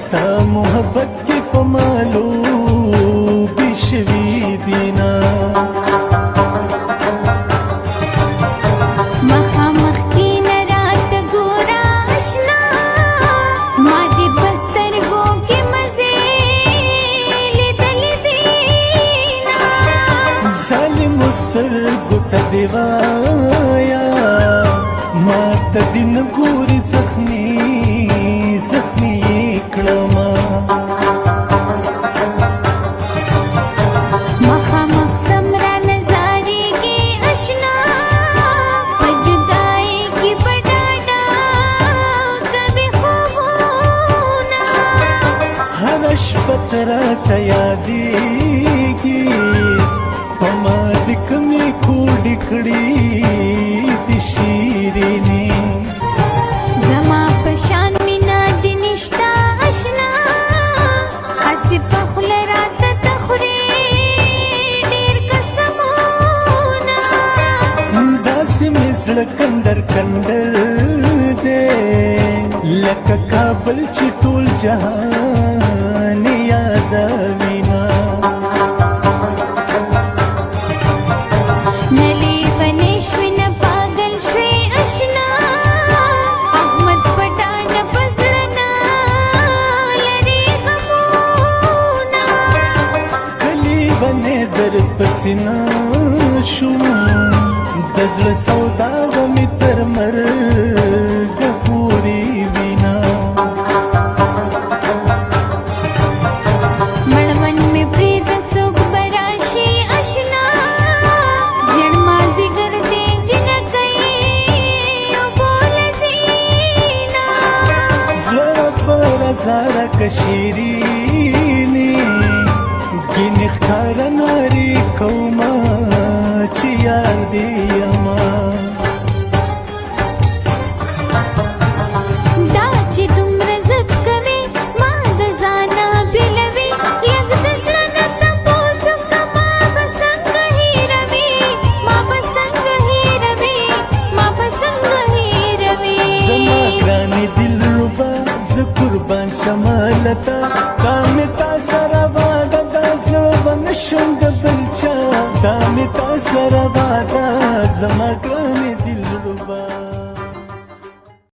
ستا محبت کې پمالو بشوي دینا مخامخ کی نرات گورا اشنا ما دی بسترگو کی مزے لیدل دینا ظالم سترګو ته دې وایا ما ته دې نه ګوري زخمي کړما مخامخ سمرا نظارے کی اشنا پجدائی کی بڑاڑا کبھی خوبونا هر شپه راته یادېږي په ما دې کمې کوډې کړي دي شیرینې زما پشان مینا دی نشتا اشنا اسی پخل رات تخوری ډیر قسمونا داسې مې زړه کندر کندر دی لکه کابل چې ټول جهان یادوینا نلی بنی شوی نه پاگل شوی اشنا احمد پټان بزړنا لري غمونا کلی بنې در پسینا شوم د زړه سودا به مې تر مرګه پورې وینا مړمن می پرید سوګ براشي اشنا زړ مازی ګرځي جن کوي او بول زینا زړه پر زړه کشيريني ګینه ښکار ناري کومه چې یار دې یما دا چې دومره عزت کوي ما د ځانه بلوي لږ د زړه نه تپوس کما به څنګه هېروي ما به څنګه هېروي ما به څنګه هېروي زما ګرانې دلربا زه قربان شمالتا دا مې تا سره واده دا زه به نشم د بل چا دا مې تا سره واده زما ګرانې